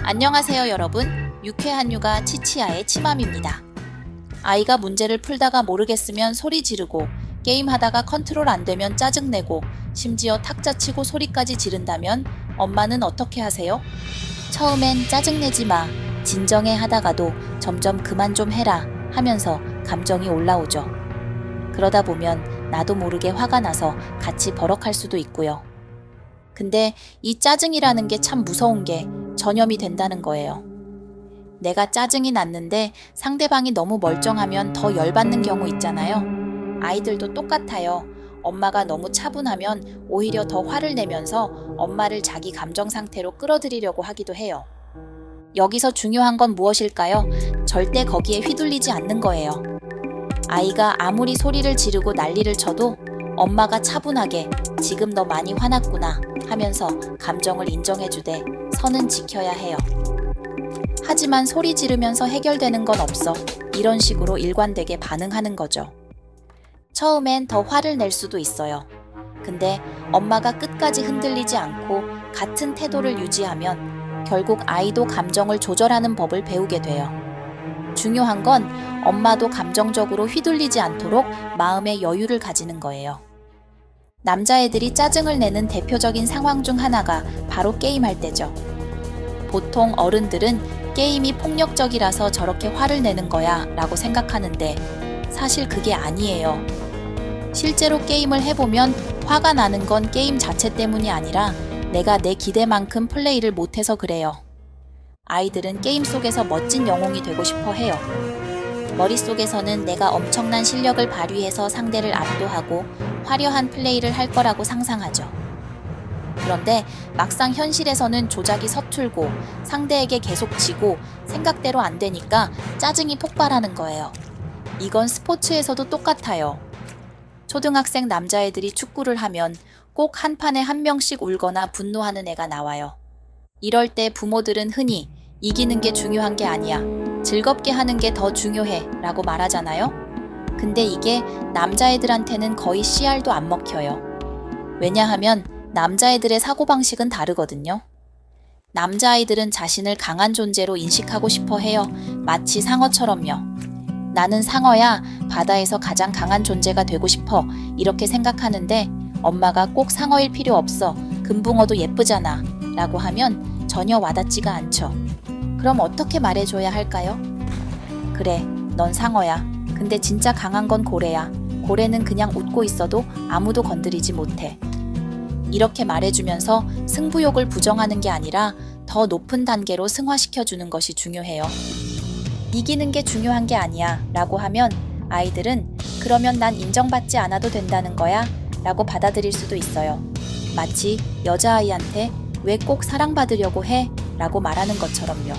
안녕하세요 여러분, 유쾌한 육아 치치아의 치맘입니다. 아이가 문제를 풀다가 모르겠으면 소리 지르고, 게임하다가 컨트롤 안 되면 짜증내고, 심지어 탁자 치고 소리까지 지른다면 엄마는 어떻게 하세요? 처음엔 짜증내지 마, 진정해 하다가도 점점 그만 좀 해라 하면서 감정이 올라오죠. 그러다 보면 나도 모르게 화가 나서 같이 버럭할 수도 있고요. 근데 이 짜증이라는 게 참 무서운 게 전염이 된다는 거예요. 내가 짜증이 났는데 상대방이 너무 멀쩡하면 더 열받는 경우 있잖아요. 아이들도 똑같아요. 엄마가 너무 차분하면 오히려 더 화를 내면서 엄마를 자기 감정 상태로 끌어들이려고 하기도 해요. 여기서 중요한 건 무엇일까요? 절대 거기에 휘둘리지 않는 거예요. 아이가 아무리 소리를 지르고 난리를 쳐도 엄마가 차분하게 지금 너 많이 화났구나 하면서 감정을 인정해주되 선은 지켜야 해요. 하지만 소리 지르면서 해결되는 건 없어. 이런 식으로 일관되게 반응하는 거죠. 처음엔 더 화를 낼 수도 있어요. 근데 엄마가 끝까지 흔들리지 않고 같은 태도를 유지하면 결국 아이도 감정을 조절하는 법을 배우게 돼요. 중요한 건 엄마도 감정적으로 휘둘리지 않도록 마음의 여유를 가지는 거예요. 남자애들이 짜증을 내는 대표적인 상황 중 하나가 바로 게임할 때죠. 보통 어른들은 게임이 폭력적이라서 저렇게 화를 내는 거야 라고 생각하는데 사실 그게 아니에요. 실제로 게임을 해보면 화가 나는 건 게임 자체 때문이 아니라 내가 내 기대만큼 플레이를 못해서 그래요. 아이들은 게임 속에서 멋진 영웅이 되고 싶어 해요. 머릿속에서는 내가 엄청난 실력을 발휘해서 상대를 압도하고 화려한 플레이를 할 거라고 상상하죠. 그런데 막상 현실에서는 조작이 서툴고 상대에게 계속 지고 생각대로 안 되니까 짜증이 폭발하는 거예요. 이건 스포츠에서도 똑같아요. 초등학생 남자애들이 축구를 하면 꼭 한 판에 한 명씩 울거나 분노하는 애가 나와요. 이럴 때 부모들은 흔히 이기는 게 중요한 게 아니야, 즐겁게 하는 게 더 중요해 라고 말하잖아요. 근데 이게 남자애들한테는 거의 씨알도 안 먹혀요. 왜냐하면 남자애들의 사고방식은 다르거든요. 남자아이들은 자신을 강한 존재로 인식하고 싶어 해요. 마치 상어처럼요. 나는 상어야, 바다에서 가장 강한 존재가 되고 싶어 이렇게 생각하는데 엄마가 꼭 상어일 필요 없어, 금붕어도 예쁘잖아 라고 하면 전혀 와닿지가 않죠. 그럼 어떻게 말해줘야 할까요? 그래, 넌 상어야. 근데 진짜 강한 건 고래야. 고래는 그냥 웃고 있어도 아무도 건드리지 못해. 이렇게 말해주면서 승부욕을 부정하는 게 아니라 더 높은 단계로 승화시켜주는 것이 중요해요. 이기는 게 중요한 게 아니야 라고 하면 아이들은 그러면 난 인정받지 않아도 된다는 거야 라고 받아들일 수도 있어요. 마치 여자아이한테 왜 꼭 사랑받으려고 해? 라고 말하는 것처럼요.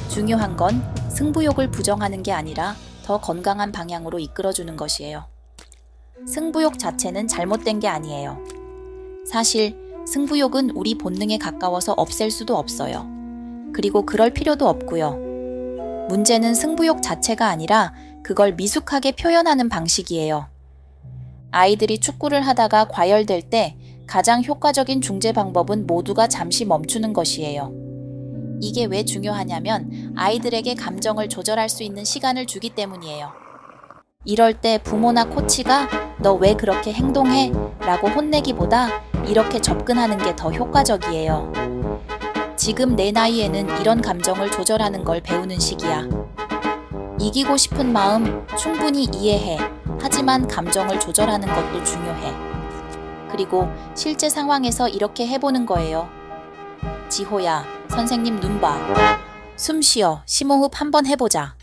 중요한 건 승부욕을 부정하는 게 아니라 더 건강한 방향으로 이끌어주는 것이에요. 승부욕 자체는 잘못된 게 아니에요. 사실 승부욕은 우리 본능에 가까워서 없앨 수도 없어요. 그리고 그럴 필요도 없고요. 문제는 승부욕 자체가 아니라 그걸 미숙하게 표현하는 방식이에요. 아이들이 축구를 하다가 과열될 때 가장 효과적인 중재 방법은 모두가 잠시 멈추는 것이에요. 이게 왜 중요하냐면 아이들에게 감정을 조절할 수 있는 시간을 주기 때문이에요. 이럴 때 부모나 코치가 너 왜 그렇게 행동해? 라고 혼내기보다 이렇게 접근하는 게 더 효과적이에요. 지금 내 나이에는 이런 감정을 조절하는 걸 배우는 시기야. 이기고 싶은 마음 충분히 이해해. 하지만 감정을 조절하는 것도 중요해. 그리고 실제 상황에서 이렇게 해보는 거예요. 지호야, 선생님 눈 봐. 숨 쉬어. 심호흡 한번 해보자.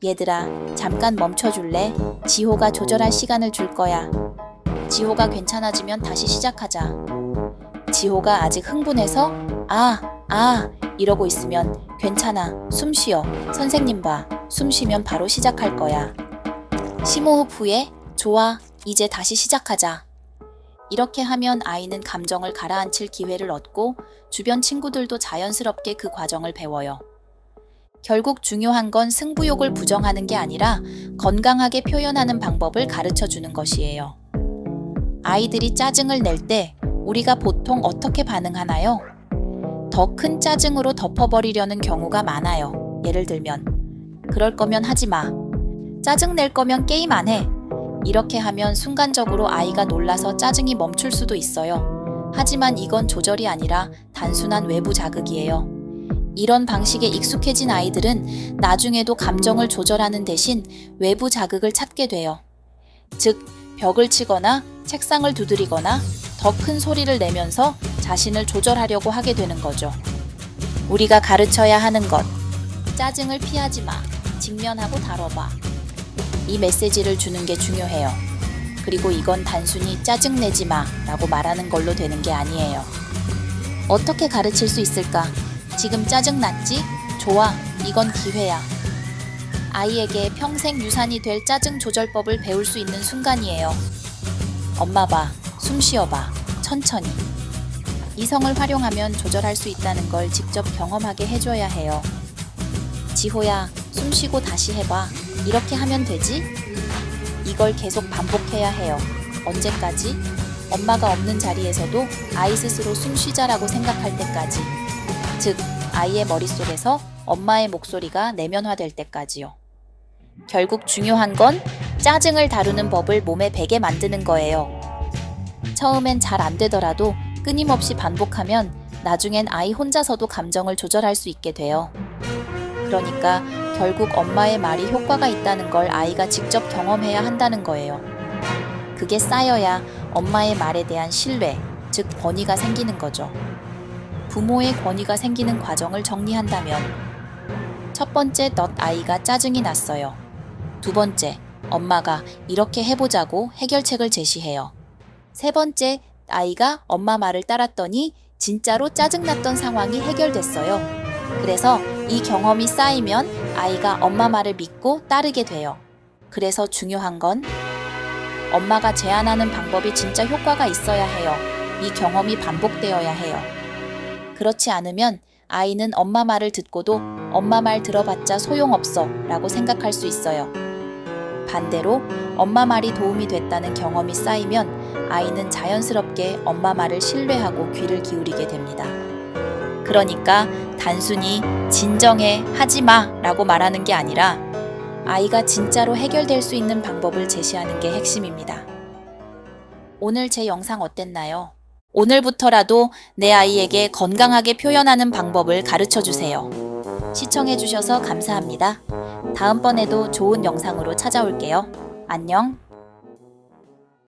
얘들아, 잠깐 멈춰줄래? 지호가 조절할 시간을 줄 거야. 지호가 괜찮아지면 다시 시작하자. 지호가 아직 흥분해서 이러고 있으면 괜찮아. 숨 쉬어. 선생님 봐. 숨 쉬면 바로 시작할 거야. 심호흡 후에 좋아. 이제 다시 시작하자. 이렇게 하면 아이는 감정을 가라앉힐 기회를 얻고 주변 친구들도 자연스럽게 그 과정을 배워요. 결국 중요한 건 승부욕을 부정하는 게 아니라 건강하게 표현하는 방법을 가르쳐 주는 것이에요. 아이들이 짜증을 낼 때 우리가 보통 어떻게 반응하나요? 더 큰 짜증으로 덮어버리려는 경우가 많아요. 예를 들면, 그럴 거면 하지 마. 짜증 낼 거면 게임 안 해. 이렇게 하면 순간적으로 아이가 놀라서 짜증이 멈출 수도 있어요. 하지만 이건 조절이 아니라 단순한 외부 자극이에요. 이런 방식에 익숙해진 아이들은 나중에도 감정을 조절하는 대신 외부 자극을 찾게 돼요. 즉, 벽을 치거나 책상을 두드리거나 더 큰 소리를 내면서 자신을 조절하려고 하게 되는 거죠. 우리가 가르쳐야 하는 것, 짜증을 피하지 마, 직면하고 다뤄봐. 이 메시지를 주는 게 중요해요. 그리고 이건 단순히 짜증내지 마 라고 말하는 걸로 되는 게 아니에요. 어떻게 가르칠 수 있을까? 지금 짜증났지? 좋아, 이건 기회야. 아이에게 평생 유산이 될 짜증 조절법을 배울 수 있는 순간이에요. 엄마 봐, 숨 쉬어봐, 천천히. 이성을 활용하면 조절할 수 있다는 걸 직접 경험하게 해줘야 해요. 지호야, 숨 쉬고 다시 해봐. 이렇게 하면 되지? 이걸 계속 반복해야 해요. 언제까지? 엄마가 없는 자리에서도 아이 스스로 숨 쉬자라고 생각할 때까지. 즉, 아이의 머릿속에서 엄마의 목소리가 내면화될 때까지요. 결국 중요한 건 짜증을 다루는 법을 몸에 배게 만드는 거예요. 처음엔 잘 안 되더라도 끊임없이 반복하면 나중엔 아이 혼자서도 감정을 조절할 수 있게 돼요. 그러니까 결국 엄마의 말이 효과가 있다는 걸 아이가 직접 경험해야 한다는 거예요. 그게 쌓여야 엄마의 말에 대한 신뢰, 즉 권위가 생기는 거죠. 부모의 권위가 생기는 과정을 정리한다면 첫 번째, 아이가 짜증이 났어요. 두 번째, 엄마가 이렇게 해보자고 해결책을 제시해요. 세 번째, 아이가 엄마 말을 따랐더니 진짜로 짜증났던 상황이 해결됐어요. 그래서 이 경험이 쌓이면 아이가 엄마 말을 믿고 따르게 돼요. 그래서 중요한 건 엄마가 제안하는 방법이 진짜 효과가 있어야 해요. 이 경험이 반복되어야 해요. 그렇지 않으면 아이는 엄마 말을 듣고도 엄마 말 들어봤자 소용없어 라고 생각할 수 있어요. 반대로 엄마 말이 도움이 됐다는 경험이 쌓이면 아이는 자연스럽게 엄마 말을 신뢰하고 귀를 기울이게 됩니다. 그러니까 단순히 진정해, 하지 마 라고 말하는 게 아니라 아이가 진짜로 해결될 수 있는 방법을 제시하는 게 핵심입니다. 오늘 제 영상 어땠나요? 오늘부터라도 내 아이에게 건강하게 표현하는 방법을 가르쳐 주세요. 시청해 주셔서 감사합니다. 다음번에도 좋은 영상으로 찾아올게요. 안녕.